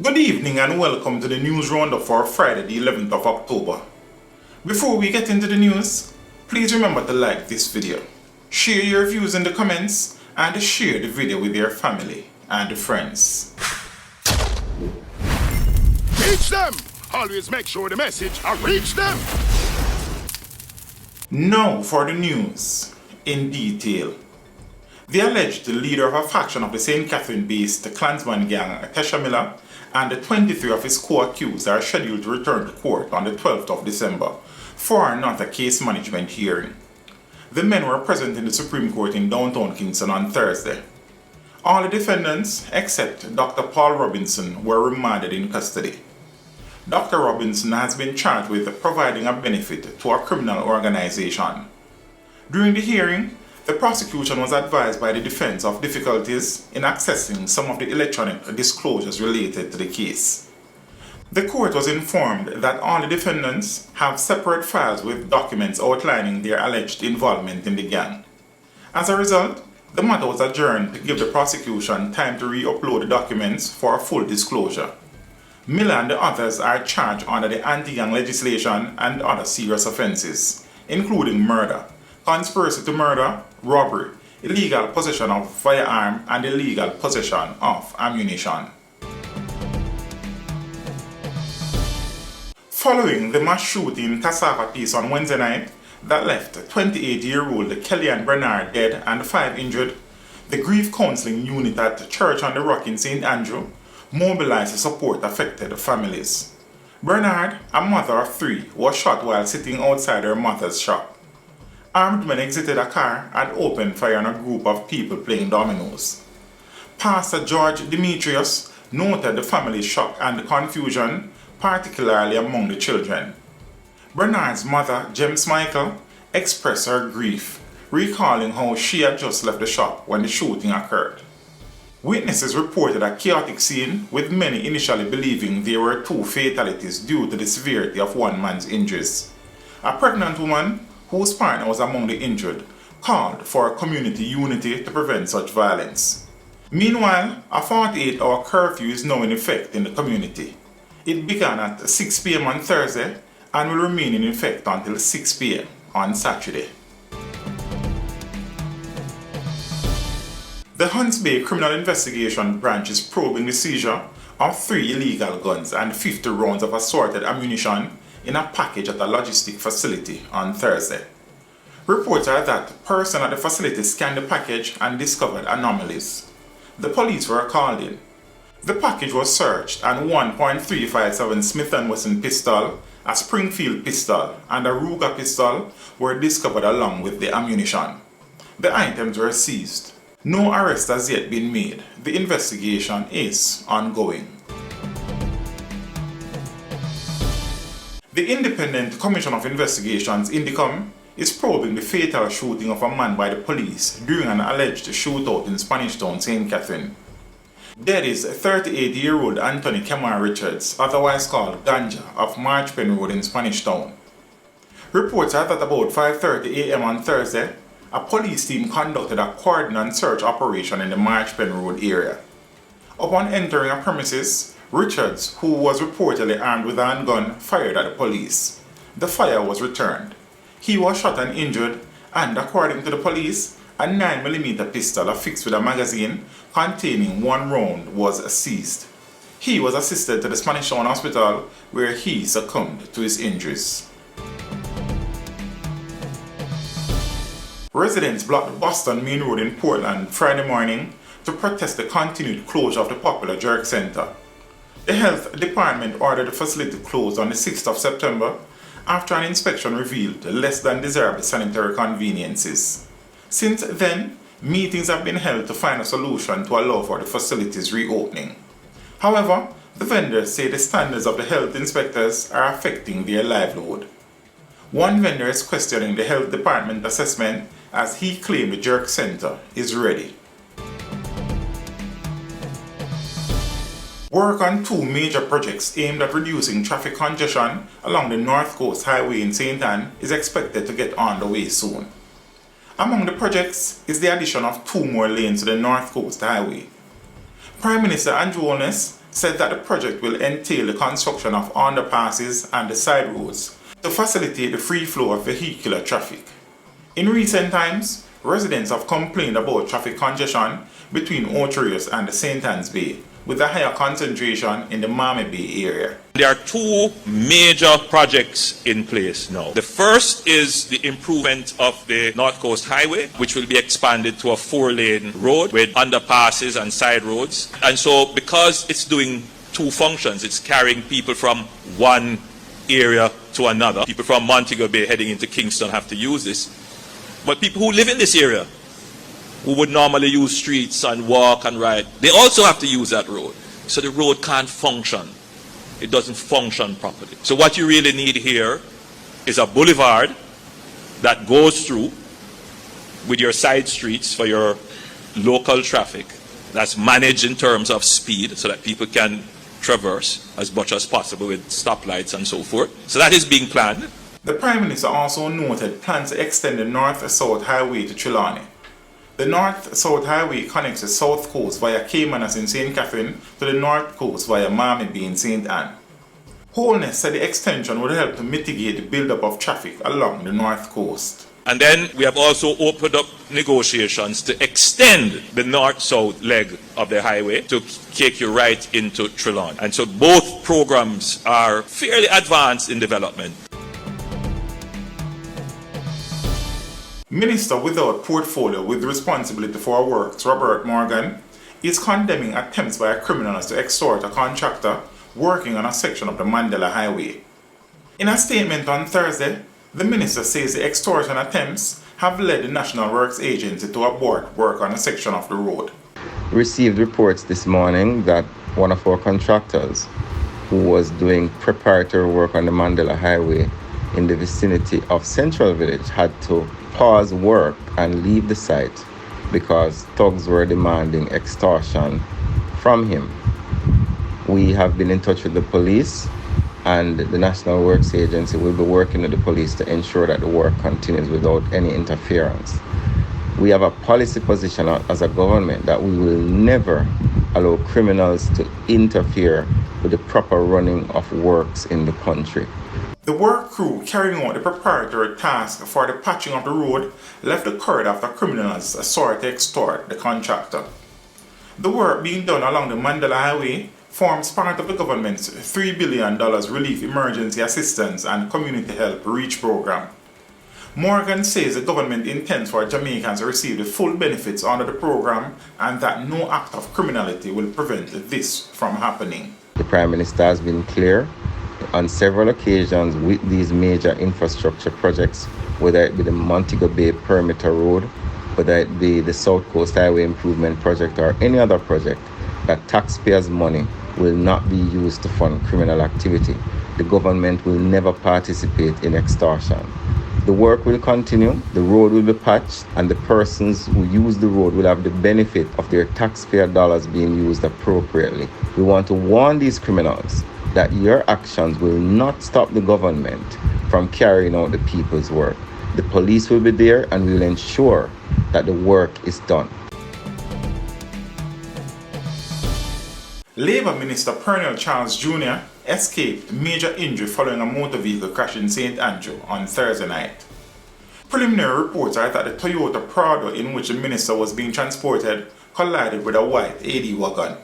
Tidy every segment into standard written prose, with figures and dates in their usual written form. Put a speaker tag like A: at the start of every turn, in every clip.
A: Good evening and welcome to the news roundup for Friday the 11th of October. Before we get into the news, please remember to like this video, share your views in the comments, and share the video with your family and friends.
B: Reach them! Always make sure the message reach them!
A: Now for the news in detail. The alleged leader of a faction of the St. Catherine-based Klansman gang, Tesha Miller, and the 23 of his co-accused are scheduled to return to court on the 12th of December for another case management hearing. The men were present in the Supreme Court in downtown Kingston on Thursday. All the defendants, except Dr. Paul Robinson, were remanded in custody. Dr. Robinson has been charged with providing a benefit to a criminal organization. During the hearing, the prosecution was advised by the defense of difficulties in accessing some of the electronic disclosures related to the case. The court was informed that all the defendants have separate files with documents outlining their alleged involvement in the gang. As a result, the matter was adjourned to give the prosecution time to re-upload the documents for a full disclosure. Miller and the others are charged under the anti-gang legislation and other serious offenses, including murder, conspiracy to murder, robbery, illegal possession of firearm, and illegal possession of ammunition. Following the mass shooting in Cassava Piece on Wednesday night that left 28-year-old Kellyanne Bernard dead and 5 injured, the grief counseling unit at Church on the Rock in St. Andrew mobilized to support affected families. Bernard, a mother of 3, was shot while sitting outside her mother's shop. Armed men exited a car and opened fire on a group of people playing dominoes. Pastor George Demetrius noted the family's shock and confusion, particularly among the children. Bernard's mother, James Michael, expressed her grief, recalling how she had just left the shop when the shooting occurred. Witnesses reported a chaotic scene, with many initially believing there were 2 fatalities due to the severity of one man's injuries. A pregnant woman, whose partner was among the injured, called for community unity to prevent such violence. Meanwhile, a 48-hour curfew is now in effect in the community. It began at 6 p.m. on Thursday and will remain in effect until 6 p.m. on Saturday. The Hunts Bay Criminal Investigation Branch is probing the seizure of 3 illegal guns and 50 rounds of assorted ammunition in a package at a logistic facility on Thursday. Reports are that personnel at the facility scanned the package and discovered anomalies. The police were called in. The package was searched and 1.357 Smith & Wesson pistol, a Springfield pistol, and a Ruger pistol were discovered along with the ammunition. The items were seized. No arrest has yet been made. The investigation is ongoing. The Independent Commission of Investigations, INDICOM, is probing the fatal shooting of a man by the police during an alleged shootout in Spanish Town, St. Catherine. Dead is 38-year-old Anthony Kemar Richards, otherwise called Ganja, of Marchpen Road in Spanish Town. Reports are that about 5:30 a.m. on Thursday, a police team conducted a coordinated search operation in the Marchpen Road area. Upon entering a premises, Richards, who was reportedly armed with a handgun, fired at the police. The fire was returned. He was shot and injured, and according to the police, a 9mm pistol affixed with a magazine containing 1 round was seized. He was assisted to the Spanish Town Hospital, where he succumbed to his injuries. Residents blocked Boston Main Road in Portland Friday morning to protest the continued closure of the popular Jerk Center. The health department ordered the facility closed on the 6th of September after an inspection revealed less than desirable sanitary conveniences. Since then, meetings have been held to find a solution to allow for the facility's reopening. However, the vendors say the standards of the health inspectors are affecting their livelihood. One vendor is questioning the health department assessment as he claimed the Jerk Center is ready. Work on 2 major projects aimed at reducing traffic congestion along the North Coast Highway in St. Ann is expected to get underway soon. Among the projects is the addition of 2 more lanes to the North Coast Highway. Prime Minister Andrew Holness said that the project will entail the construction of underpasses and the side roads to facilitate the free flow of vehicular traffic. In recent times, residents have complained about traffic congestion between Ocho and the St. Anne's Bay, with a higher concentration in the Miami Bay area.
C: There are two major projects in place now. The first is the improvement of the North Coast Highway, which will be expanded to a 4-lane road with underpasses and side roads. And so because it's doing two functions, it's carrying people from one area to another. People from Montego Bay heading into Kingston have to use this. But people who live in this area, who would normally use streets and walk and ride, they also have to use that road. So the road can't function. It doesn't function properly. So what you really need here is a boulevard that goes through with your side streets for your local traffic, that's managed in terms of speed so that people can traverse as much as possible with stoplights and so forth. So that is being planned.
A: The Prime Minister also noted plans to extend the North-South Highway to Trelawney. The North-South Highway connects the South Coast via Caymanas in St. Catherine to the North Coast via Miami Bay in St. Anne. Holness said the extension would help to mitigate the buildup of traffic along the North Coast.
C: And then we have also opened up negotiations to extend the north-south leg of the highway to take you right into Trelawney. And so both programs are fairly advanced in development.
A: Minister without portfolio with responsibility for works, Robert Morgan, is condemning attempts by criminals to extort a contractor working on a section of the Mandela Highway. In a statement on Thursday, the minister says the extortion attempts have led the National Works Agency to abort work on a section of the road.
D: We received reports this morning that one of our contractors who was doing preparatory work on the Mandela Highway in the vicinity of Central Village had to pause work and leave the site because thugs were demanding extortion from him. We have been in touch with the police, and the National Works Agency will be working with the police to ensure that the work continues without any interference. We have a policy position as a government that we will never allow criminals to interfere with the proper running of works in the country.
A: The work crew carrying out the preparatory task for the patching of the road left the corridor after criminals sought to extort the contractor. The work being done along the Mandela Highway forms part of the government's $3 billion Relief Emergency Assistance and Community Help REACH program. Morgan says the government intends for Jamaicans to receive the full benefits under the program and that no act of criminality will prevent this from happening.
D: The Prime Minister has been clear on several occasions with these major infrastructure projects, whether it be the Montego Bay Perimeter Road, whether it be the South Coast Highway Improvement Project or any other project, that taxpayers' money will not be used to fund criminal activity. The government will never participate in extortion. The work will continue, the road will be patched, and the persons who use the road will have the benefit of their taxpayer dollars being used appropriately. We want to warn these criminals that your actions will not stop the government from carrying out the people's work. The police will be there and will ensure that the work is done.
A: Labour Minister Pernell Charles Jr. escaped major injury following a motor vehicle crash in St. Andrew on Thursday night. Preliminary reports are that the Toyota Prado in which the minister was being transported collided with a white AD wagon.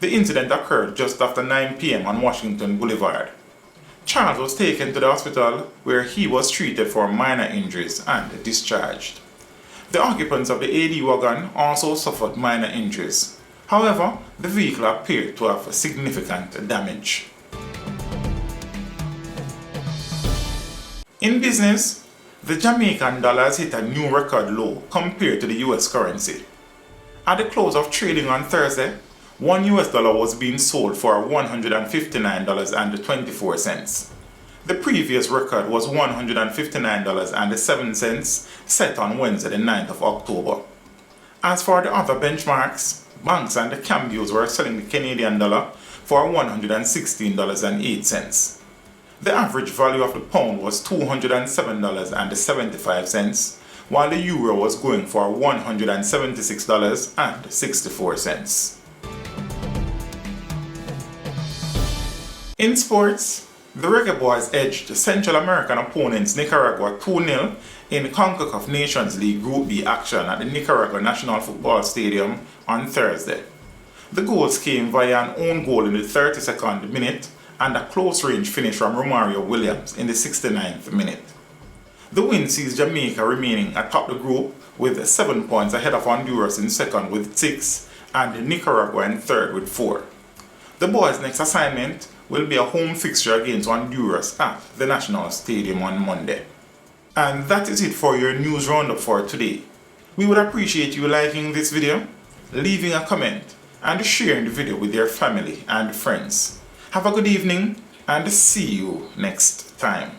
A: The incident occurred just after 9 p.m. on Washington Boulevard. Charles was taken to the hospital where he was treated for minor injuries and discharged. The occupants of the AD wagon also suffered minor injuries. However, the vehicle appeared to have significant damage. In business, the Jamaican dollar has hit a new record low compared to the US currency. At the close of trading on Thursday, $1 was being sold for $159.24. The previous record was $159.07 set on Wednesday, the 9th of October. As for the other benchmarks, banks and the cambios were selling the Canadian dollar for $116.08. The average value of the pound was $207.75, while the euro was going for $176.64. In sports, the Reggae Boys edged Central American opponents Nicaragua 2-0 in the CONCACAF Nations League Group B action at the Nicaragua National Football Stadium on Thursday. The goals came via an own goal in the 32nd minute and a close-range finish from Romario Williams in the 69th minute. The win sees Jamaica remaining atop the group with 7 points ahead of Honduras in second with 6 and Nicaragua in third with 4. The boys' next assignment will be a home fixture against Honduras at the National Stadium on Monday. And that is it for your news roundup for today. We would appreciate you liking this video, leaving a comment, and sharing the video with your family and friends. Have a good evening and see you next time.